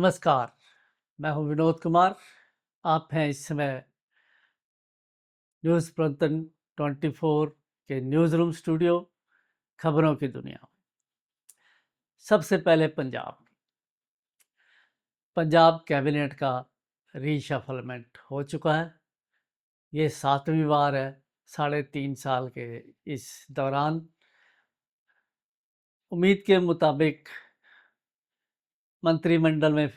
नमस्कार, मैं हूं विनोद कुमार। आप हैं इस समय न्यूज़ प्रतन 24 के न्यूज़ रूम स्टूडियो खबरों की दुनिया में। सबसे पहले पंजाब कैबिनेट का रीशफलमेंट हो चुका है। ये 7वीं बार है 3.5 साल के इस दौरान। उम्मीद के मुताबिक मंत्रिमंडल में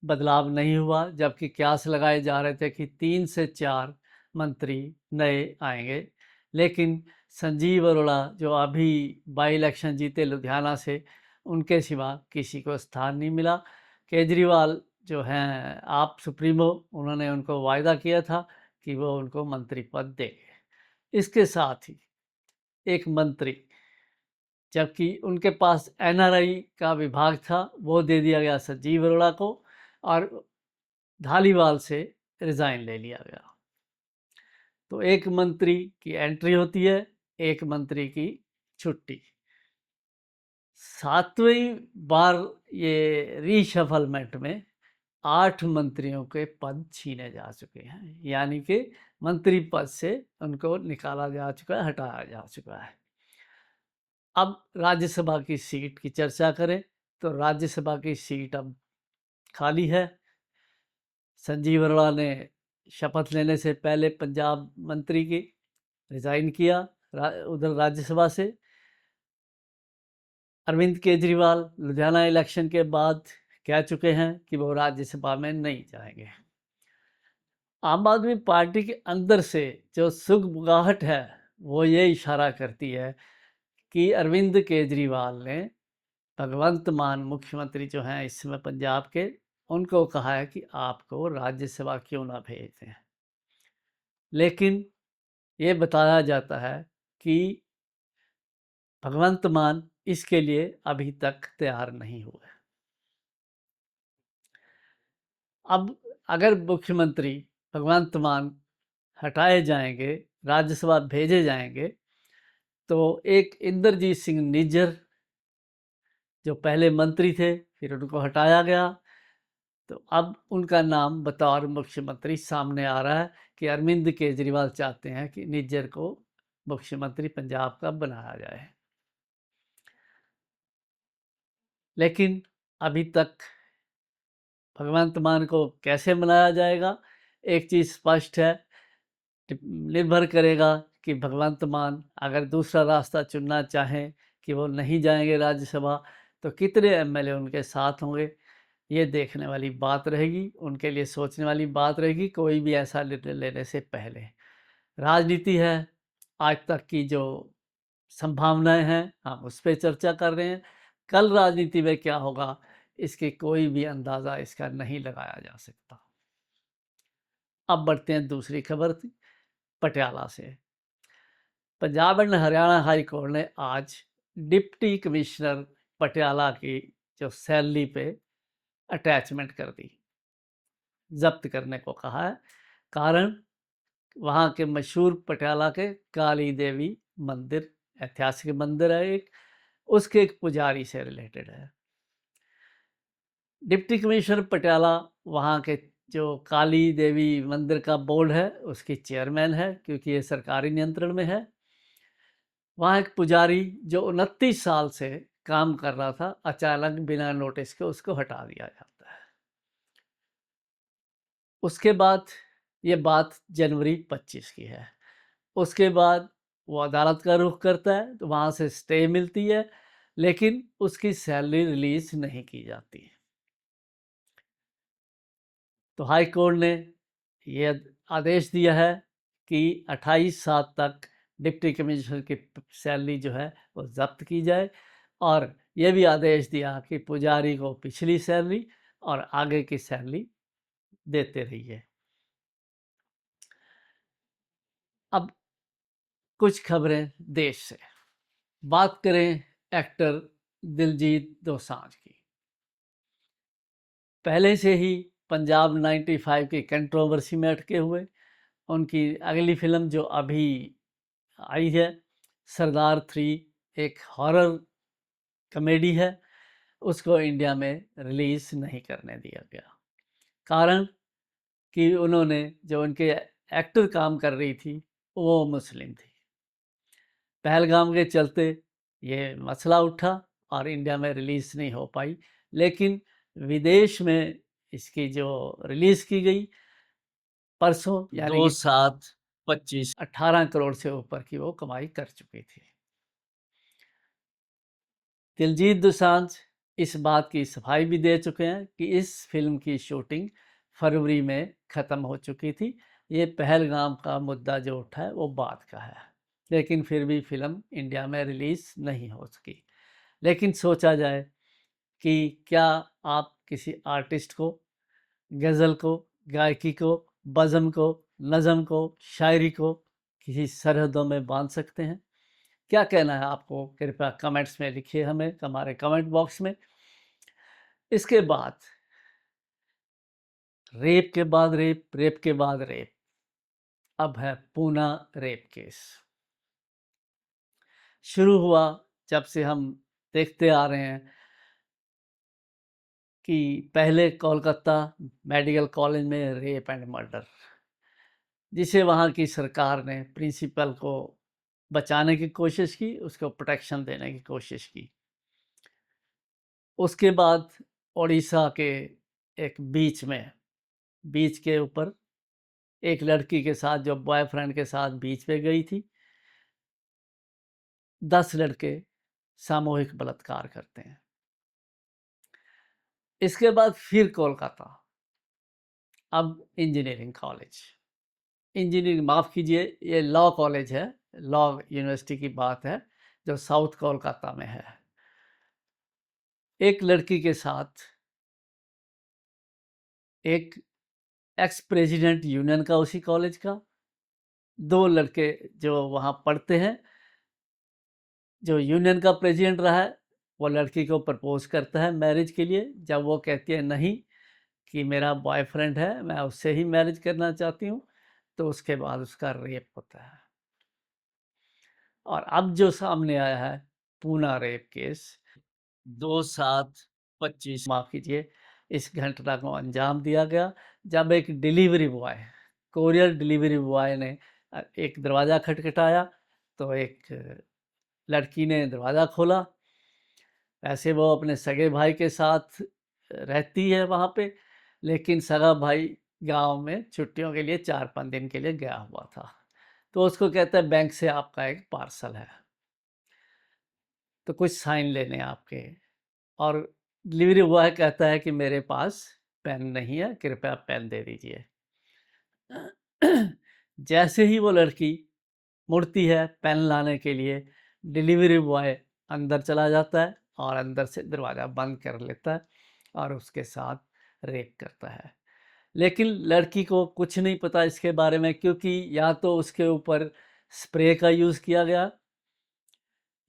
बदलाव नहीं हुआ, जबकि कयास लगाए जा रहे थे कि 3 से 4 मंत्री नए आएंगे। लेकिन संजीव अरोड़ा जो अभी बाई इलेक्शन जीते लुधियाना से, उनके सिवा किसी को स्थान नहीं मिला। केजरीवाल जो हैं आप सुप्रीमो, उन्होंने उनको वायदा किया था कि वो उनको मंत्री पद देंगे। इसके साथ ही एक मंत्री, जबकि उनके पास एनआरआई का विभाग था, वो दे दिया गया संजीव अरोड़ा को और धालीवाल से रिज़ाइन ले लिया गया। तो एक मंत्री की एंट्री होती है, एक मंत्री की छुट्टी। 7वीं बार ये रीशफलमेंट में 8 मंत्रियों के पद छीने जा चुके हैं, यानी कि मंत्री पद से उनको निकाला जा चुका है, हटाया जा चुका है। अब राज्यसभा की सीट की चर्चा करें तो राज्यसभा की सीट अब खाली है। संजीव अरोड़ा ने शपथ लेने से पहले पंजाब मंत्री की रिज़ाइन किया उधर राज्यसभा से। अरविंद केजरीवाल लुधियाना इलेक्शन के बाद कह चुके हैं कि वो राज्यसभा में नहीं जाएंगे। आम आदमी पार्टी के अंदर से जो सुगबुगाहट है वो ये इशारा करती है कि अरविंद केजरीवाल ने भगवंत मान मुख्यमंत्री जो हैं इस समय पंजाब के, उनको कहा है कि आपको राज्यसभा क्यों ना भेजते हैं। लेकिन ये बताया जाता है कि भगवंत मान इसके लिए अभी तक तैयार नहीं हुए। अब अगर मुख्यमंत्री भगवंत मान हटाए जाएंगे, राज्यसभा भेजे जाएंगे, तो एक इंद्रजीत सिंह निज्जर जो पहले मंत्री थे, फिर उनको हटाया गया, तो अब उनका नाम बतौर मुख्यमंत्री सामने आ रहा है कि अरविंद केजरीवाल चाहते हैं कि निज्जर को मुख्यमंत्री पंजाब का बनाया जाए। लेकिन अभी तक भगवंत मान को कैसे मनाया जाएगा, एक चीज़ स्पष्ट है, निर्भर करेगा कि भगवंत मान अगर दूसरा रास्ता चुनना चाहें कि वो नहीं जाएंगे राज्यसभा, तो कितने एमएलए उनके साथ होंगे, ये देखने वाली बात रहेगी, उनके लिए सोचने वाली बात रहेगी कोई भी ऐसा निर्णय लेने से पहले। राजनीति है, आज तक की जो संभावनाएं हैं हम उस पर चर्चा कर रहे हैं। कल राजनीति में क्या होगा इसकी कोई भी अंदाज़ा इसका नहीं लगाया जा सकता। अब बढ़ते हैं दूसरी खबर पटियाला से। Punjab and Haryana high court ने आज डिप्टी कमिश्नर पटियाला की जो सैलरी पे अटैचमेंट कर दी, जब्त करने को कहा है। कारण वहाँ के मशहूर पटियाला के काली देवी मंदिर, ऐतिहासिक मंदिर है एक, उसके एक पुजारी से रिलेटेड है। डिप्टी कमिश्नर पटियाला वहाँ के जो काली देवी मंदिर का बोर्ड है उसकी चेयरमैन है, क्योंकि ये सरकारी नियंत्रण में है। वहाँ एक पुजारी जो 29 साल से काम कर रहा था, अचानक बिना नोटिस के उसको हटा दिया जाता है। उसके बाद ये बात जनवरी 25 की है। उसके बाद वो अदालत का रुख करता है, तो वहाँ से स्टे मिलती है, लेकिन उसकी सैलरी रिलीज नहीं की जाती। तो हाई कोर्ट ने ये आदेश दिया है कि 28/7 तक डिप्टी कमिश्नर की सैलरी जो है वो जब्त की जाए, और ये भी आदेश दिया कि पुजारी को पिछली सैलरी और आगे की सैलरी देते रहिए। अब कुछ खबरें देश से। बात करें एक्टर दिलजीत दोसांझ की। पहले से ही पंजाब 95 की कंट्रोवर्सी में अटके हुए, उनकी अगली फिल्म जो अभी आई है सरदार 3 एक हॉरर कॉमेडी है, उसको इंडिया में रिलीज़ नहीं करने दिया गया। कारण कि उन्होंने जो उनके एक्टर काम कर रही थी वो मुस्लिम थी। पहलगाम के चलते ये मसला उठा और इंडिया में रिलीज़ नहीं हो पाई, लेकिन विदेश में इसकी जो रिलीज़ की गई परसों, यानी 2/7/25 18 करोड़ से ऊपर की वो कमाई कर चुकी थी। दिलजीत दोसांझ इस बात की सफाई भी दे चुके हैं कि इस फिल्म की शूटिंग फरवरी में ख़त्म हो चुकी थी। ये पहलगाम का मुद्दा जो उठा है वो बात का है, लेकिन फिर भी फिल्म इंडिया में रिलीज़ नहीं हो सकी। लेकिन सोचा जाए कि क्या आप किसी आर्टिस्ट को, गज़ल को, गायकी को, बज़म को, नज़म को, शायरी को किसी सरहदों में बांध सकते हैं? क्या कहना है आपको? कृपया कमेंट्स में लिखिए हमें, हमारे कमेंट बॉक्स में। इसके बाद रेप के बाद रेप, रेप के बाद रेप, अब है पूना रेप केस। शुरू हुआ जब से हम देखते आ रहे हैं कि पहले कोलकाता मेडिकल कॉलेज में रेप एंड मर्डर, जिसे वहाँ की सरकार ने प्रिंसिपल को बचाने की कोशिश की, उसको प्रोटेक्शन देने की कोशिश की। उसके बाद उड़ीसा के एक बीच के ऊपर एक लड़की के साथ, जो बॉयफ्रेंड के साथ बीच पे गई थी, 10 लड़के सामूहिक बलात्कार करते हैं। इसके बाद फिर कोलकाता, अब इंजीनियरिंग कॉलेज, इंजीनियरिंग माफ़ कीजिए, ये लॉ कॉलेज है, लॉ यूनिवर्सिटी की बात है, जो साउथ कोलकाता में है। एक लड़की के साथ एक एक्स प्रेसिडेंट यूनियन का, उसी कॉलेज का, 2 लड़के जो वहाँ पढ़ते हैं, जो यूनियन का प्रेसिडेंट रहा है वो लड़की को प्रपोज करता है मैरिज के लिए। जब वो कहती है नहीं, कि मेरा बॉयफ्रेंड है, मैं उससे ही मैरिज करना चाहती हूँ, तो उसके बाद उसका रेप होता है। और अब जो सामने आया है पूना रेप केस, 2/7/25 माफ़ कीजिए, इस घटना को अंजाम दिया गया जब एक delivery boy, courier delivery boy ने एक दरवाज़ा खटखटाया, तो एक लड़की ने दरवाज़ा खोला। वैसे वो अपने सगे भाई के साथ रहती है वहाँ पे, लेकिन सगा भाई गांव में छुट्टियों के लिए 4-5 दिन के लिए गया हुआ था। तो उसको कहता है बैंक से आपका एक पार्सल है, तो कुछ साइन लेने आपके। और डिलीवरी बॉय कहता है कि मेरे पास पेन नहीं है, कृपया पेन दे दीजिए। जैसे ही वो लड़की मुड़ती है पेन लाने के लिए, डिलीवरी बॉय अंदर चला जाता है और अंदर से दरवाज़ा बंद कर लेता है और उसके साथ रेप करता है। लेकिन लड़की को कुछ नहीं पता इसके बारे में, क्योंकि या तो उसके ऊपर स्प्रे का यूज़ किया गया,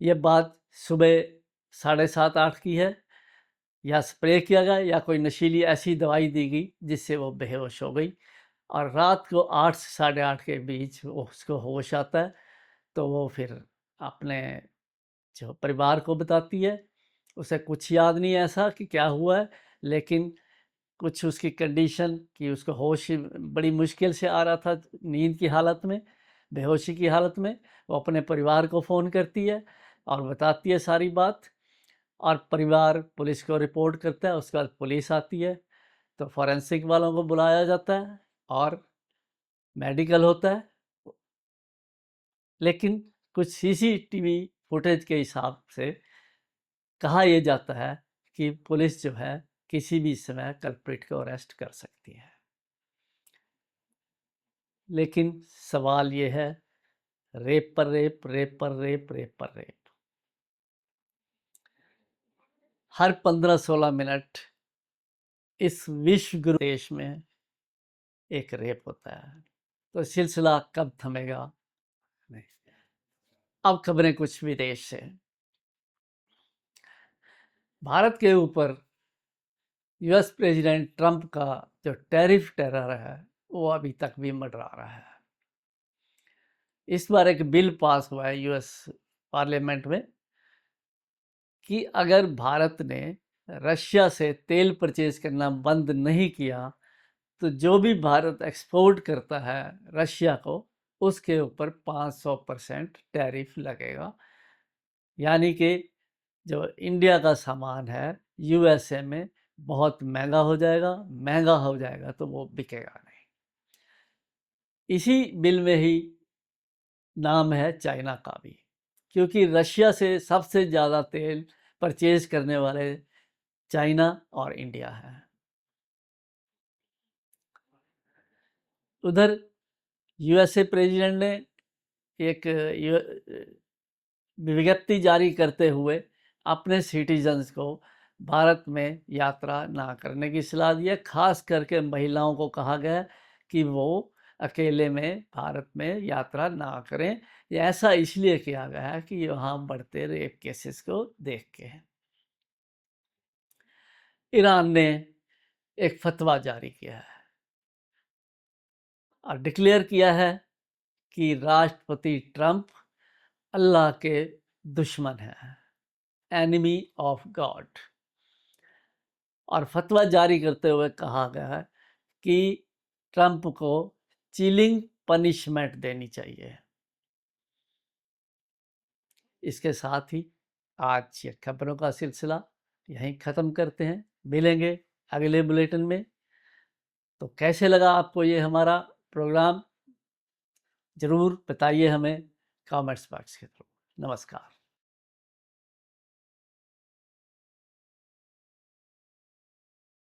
ये बात सुबह 7:30-8 की है, या स्प्रे किया गया, या कोई नशीली ऐसी दवाई दी गई जिससे वो बेहोश हो गई, और रात को 8 से 8:30 के बीच वो उसको होश आता है। तो वो फिर अपने जो परिवार को बताती है। उसे कुछ याद नहीं ऐसा कि क्या हुआ है, लेकिन कुछ उसकी कंडीशन कि उसको होश बड़ी मुश्किल से आ रहा था, नींद की हालत में, बेहोशी की हालत में। वो अपने परिवार को फ़ोन करती है और बताती है सारी बात, और परिवार पुलिस को रिपोर्ट करता है। उसके बाद पुलिस आती है, तो फॉरेंसिक वालों को बुलाया जाता है और मेडिकल होता है। लेकिन कुछ सीसीटीवी फुटेज के हिसाब से कहा यह जाता है कि पुलिस जो है किसी भी समय कल्प्रिट को अरेस्ट कर सकती है। लेकिन सवाल ये है, रेप पर रेप, रेप पर रेप, रेप पर रेप, हर 15-16 मिनट इस विश्व गुरु देश में एक रेप होता है। तो सिलसिला कब थमेगा? नहीं। अब खबरें कुछ विदेश से। भारत के ऊपर यूएस प्रेसिडेंट ट्रंप का जो टैरिफ टेरर है वो अभी तक भी मंडरा रहा है। इस बार एक बिल पास हुआ है यूएस पार्लियामेंट में कि अगर भारत ने रशिया से तेल परचेज करना बंद नहीं किया तो जो भी भारत एक्सपोर्ट करता है रशिया को उसके ऊपर 500% टैरिफ लगेगा। यानी कि जो इंडिया का सामान है यूएसए में बहुत महंगा हो जाएगा, महंगा हो जाएगा तो वो बिकेगा नहीं। इसी बिल में ही नाम है चाइना का भी, क्योंकि रशिया से सबसे ज़्यादा तेल परचेज करने वाले चाइना और इंडिया है। उधर यूएसए प्रेसिडेंट ने एक विज्ञप्ति जारी करते हुए अपने सिटीजन्स को भारत में यात्रा ना करने की सलाह दी है। खास करके महिलाओं को कहा गया कि वो अकेले में भारत में यात्रा ना करें। ये ऐसा इसलिए किया गया है कि वहाँ बढ़ते रेप केसेस को देख के। ईरान ने एक फतवा जारी किया है और डिक्लेयर किया है कि राष्ट्रपति ट्रंप अल्लाह के दुश्मन हैं, एनिमी ऑफ गॉड। और फतवा जारी करते हुए कहा गया है कि ट्रंप को चिलिंग पनिशमेंट देनी चाहिए। इसके साथ ही आज ये खबरों का सिलसिला यहीं ख़त्म करते हैं। मिलेंगे अगले बुलेटिन में। तो कैसे लगा आपको ये हमारा प्रोग्राम, ज़रूर बताइए हमें कमेंट्स बॉक्स के थ्रू। नमस्कार।